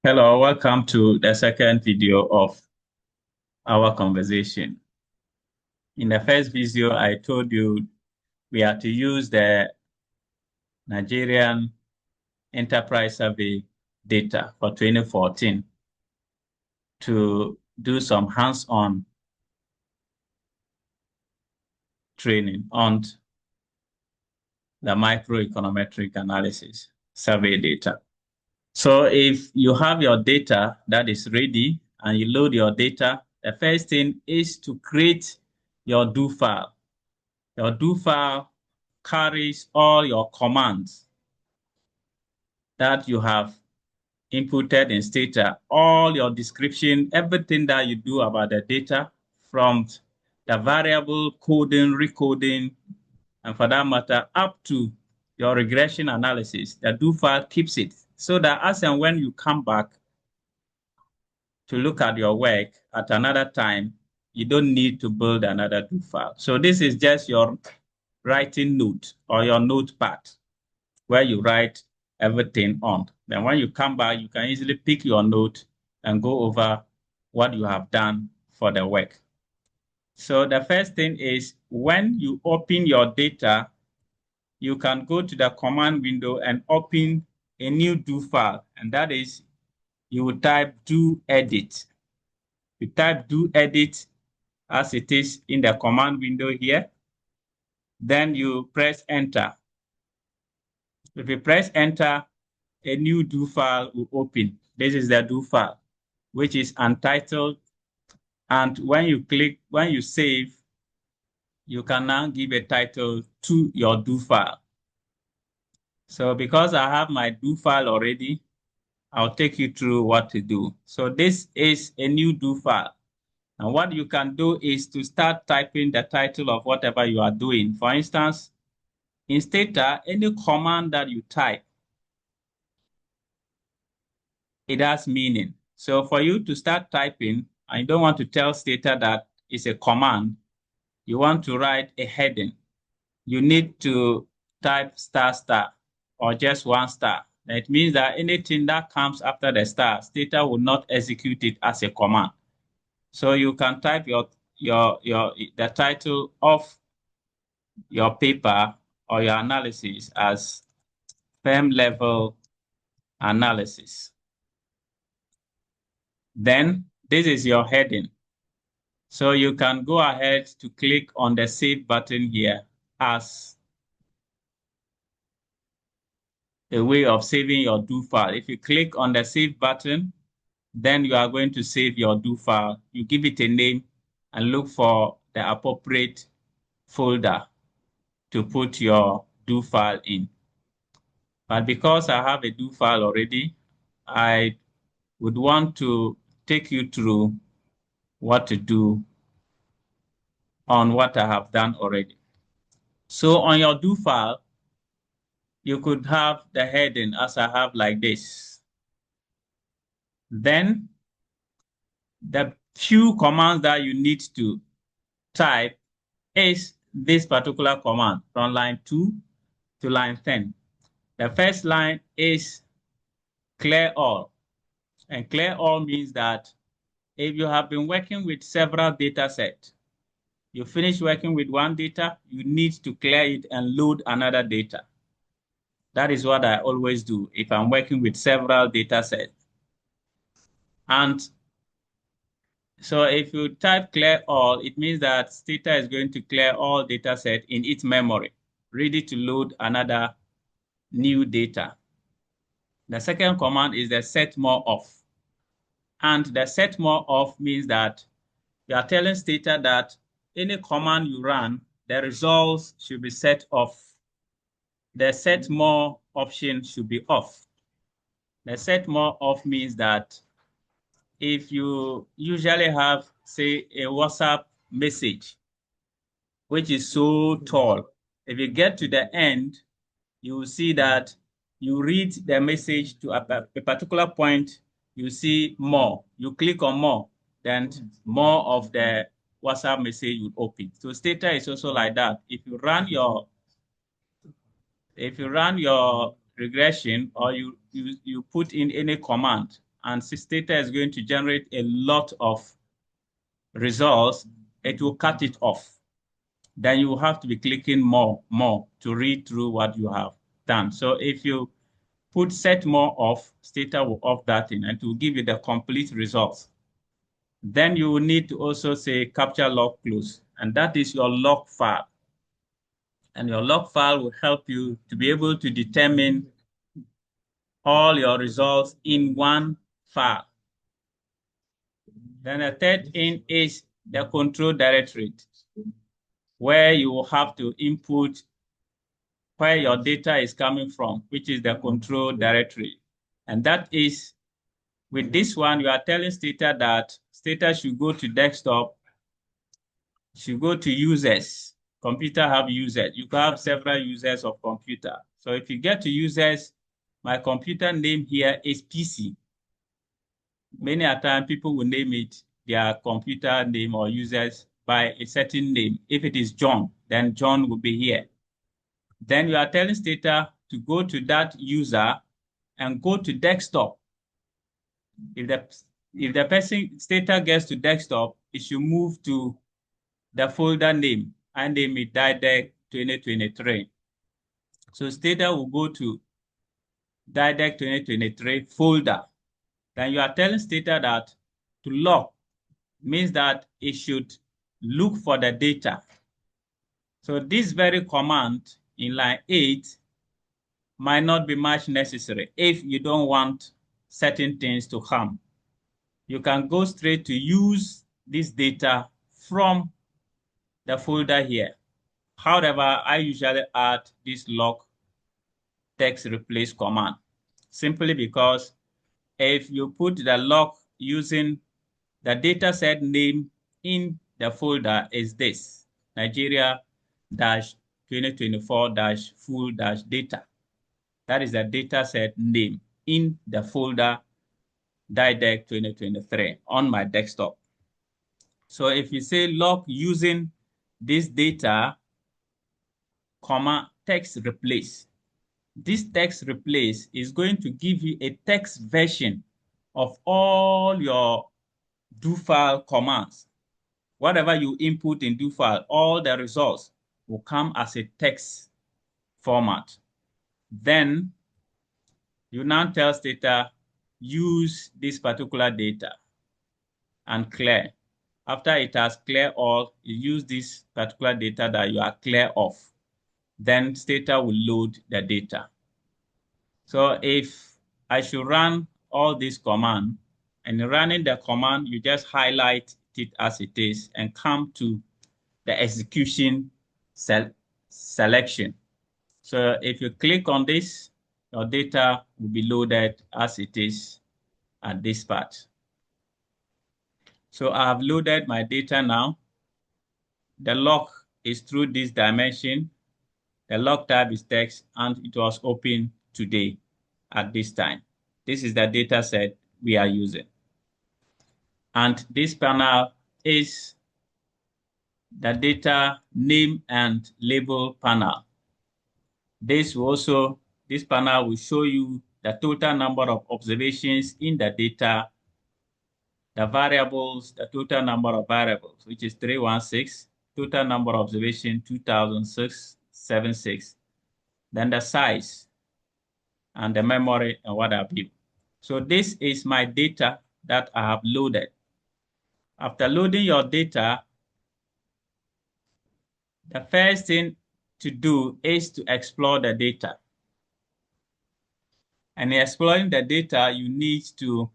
Hello, welcome to the second video of our conversation. In the first video, I told you we are to use the Nigerian Enterprise Survey data for 2014 to do some hands-on training on the microeconometric analysis survey data. So if you have your data that is ready and you load your data, the first thing is to create your do file. Your do file carries all your commands that you have inputted in STATA, all your description, everything that you do about the data, from the variable coding, recoding, and for that matter, up to your regression analysis. The do file keeps it so that as and when you come back to look at your work at another time, you don't need to build another do file. So this is just your writing note or your notepad where you write everything on. Then when you come back, you can easily pick your note and go over what you have done for the work. So the first thing is when you open your data, you can go to the command window and open a new do file. And that is, you will type do edit. You type do edit as it is in the command window here. Then you press enter. If you press enter, a new do file will open. This is the do file, which is untitled. And when you save, you can now give a title to your do file. So because I have my do file already, I'll take you through what to do. So this is a new do file. And what you can do is to start typing the title of whatever you are doing. For instance, in STATA, any command that you type, it has meaning. So for you to start typing, and you don't want to tell STATA that it's a command, you want to write a heading. You need to type star star or just one star. That means that anything that comes after the star, STATA will not execute it as a command. So you can type the title of your paper or your analysis as firm level analysis. Then this is your heading. So you can go ahead to click on the save button here as a way of saving your do file. If you click on the save button, then you are going to save your do file. You give it a name and look for the appropriate folder to put your do file in. But because I have a do file already, I would want to take you through what to do on what I have done already. So on your do file, you could have the heading as I have like this. Then the few commands that you need to type is this particular command from line 2 to line 10. The first line is clear all. And clear all means that if you have been working with several data sets, you finish working with one data, you need to clear it and load another data. That is what I always do if I'm working with several data sets. And so if you type clear all, it means that STATA is going to clear all data set in its memory, ready to load another new data. The second command is the set more off. And the set more off means that you are telling STATA that any command you run, the results should be set off. The set more option should be off. The set more off means that if you usually have, say, a WhatsApp message, which is so tall, if you get to the end, you will see that you read the message to a particular point, you see more. You click on more, then more of the WhatsApp message will open. So STATA is also like that. If you run your regression or you put in any command and STATA is going to generate a lot of results, it will cut it off. Then you will have to be clicking more to read through what you have done. So if you put set more off, STATA will off that in and it will give you the complete results. Then you will need to also say capture log close, and that is your log file. And your log file will help you to be able to determine all your results in one file. Then the third thing is the control directorate, where you will have to input where your data is coming from, which is the control directory. And that is, with this one, you are telling STATA that STATA should go to desktop, should go to users. Computer have users. You can have several users of computer. So if you get to users, my computer name here is PC. Many a time people will name it their computer name or users by a certain name. If it is John, then John will be here. Then you are telling STATA to go to that user and go to desktop. If the person STATA gets to desktop, it should move to the folder name. I name it DIDEC 2023. So STATA will go to DIDEC 2023 folder. Then you are telling STATA that to log means that it should look for the data. So this very command in line 8 might not be much necessary if you don't want certain things to come. You can go straight to use this data from the folder here. However, I usually add this log text replace command simply because if you put the log using the data set name in the folder is this, Nigeria-2024-full-data. That is the data set name in the folder DIDEC 2023 on my desktop. So if you say log using this data, comma, text replace, this text replace is going to give you a text version of all your do file commands. Whatever you input in do file, all the results will come as a text format. Then you now tell STATA, use this particular data and clear. After it has cleared all, you use this particular data that you are clear of. Then STATA will load the data. So if I should run all this command, and running the command, you just highlight it as it is and come to the execution selection. So if you click on this, your data will be loaded as it is at this part. So I have loaded my data now. The log is through this dimension. The log tab is text, and it was open today at this time. This is the data set we are using. And this panel is the data name and label panel. This panel will show you the total number of observations in the data, the variables, the total number of variables, which is 316, total number of observation 2076, then the size and the memory and what have you. So this is my data that I have loaded. After loading your data, the first thing to do is to explore the data. And in exploring the data, you need to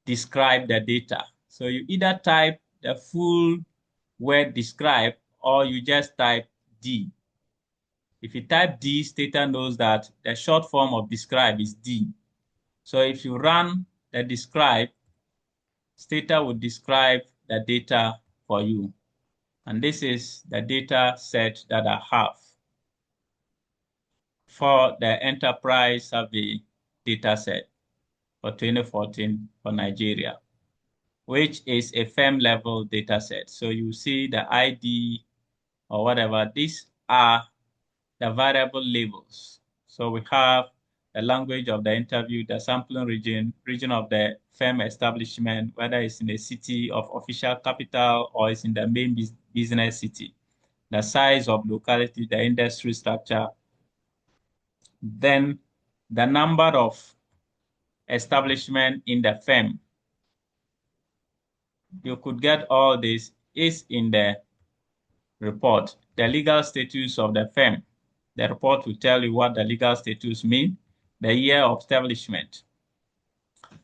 describe the data. So you either type the full word describe or you just type D. If you type D, STATA knows that the short form of describe is D. So if you run the describe, STATA will describe the data for you. And this is the data set that I have for the enterprise survey data set for 2014 for Nigeria, which is a firm level data set. So you see the ID or whatever. These are the variable labels. So we have the language of the interview, the sampling region of the firm establishment, whether it's in a city of official capital or it's in the main business city, the size of locality, the industry structure, then the number of establishment in the firm. You could get all this is in the report. The legal status of the firm. The report will tell you what the legal status means, the year of establishment.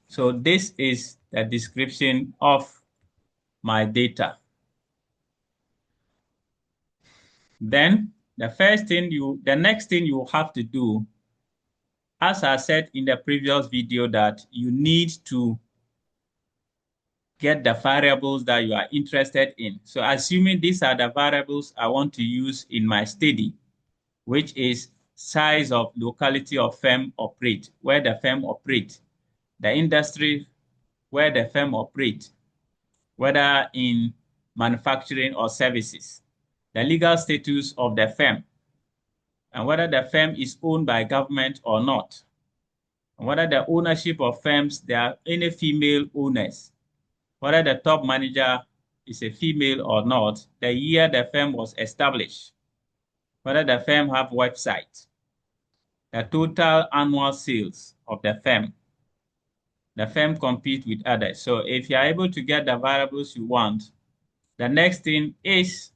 So this is the description of my data. Then the next thing you have to do, as I said in the previous video, that you need to get the variables that you are interested in. So assuming these are the variables I want to use in my study, which is size of locality of firm operate, where the firm operate, the industry where the firm operate, whether in manufacturing or services, the legal status of the firm, and whether the firm is owned by government or not, and whether the ownership of firms, there are any female owners, whether the top manager is a female or not, the year the firm was established, whether the firm have website, the total annual sales of the firm compete with others. So if you are able to get the variables you want, the next thing is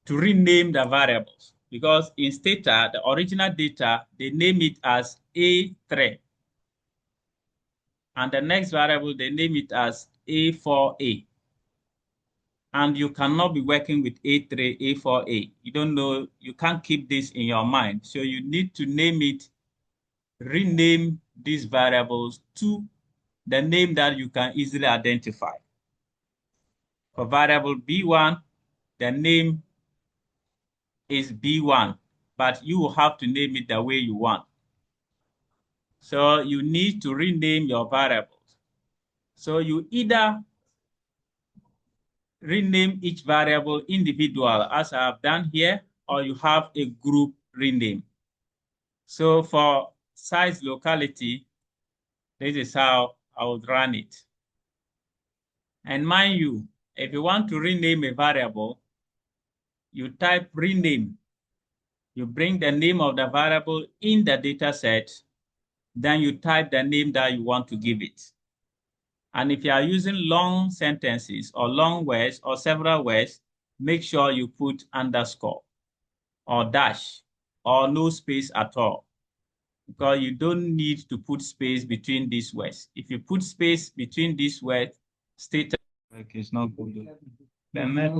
to rename the variables, because in STATA, the original data, they name it as A3. And the next variable, they name it as A4A. And you cannot be working with A3, A4A. You don't know, you can't keep this in your mind. So you need to name it, rename these variables to the name that you can easily identify. For variable B1, the name is B1, but you will have to name it the way you want. So you need to rename your variables. So you either rename each variable individual, as I have done here, or you have a group rename. So for size locality, this is how I would run it. And mind you, if you want to rename a variable, you type rename. You bring the name of the variable in the data set, then you type the name that you want to give it. And if you are using long sentences or long words or several words, make sure you put underscore or dash or no space at all, because you don't need to put space between these words. If you put space between these words, STATA is not good. The net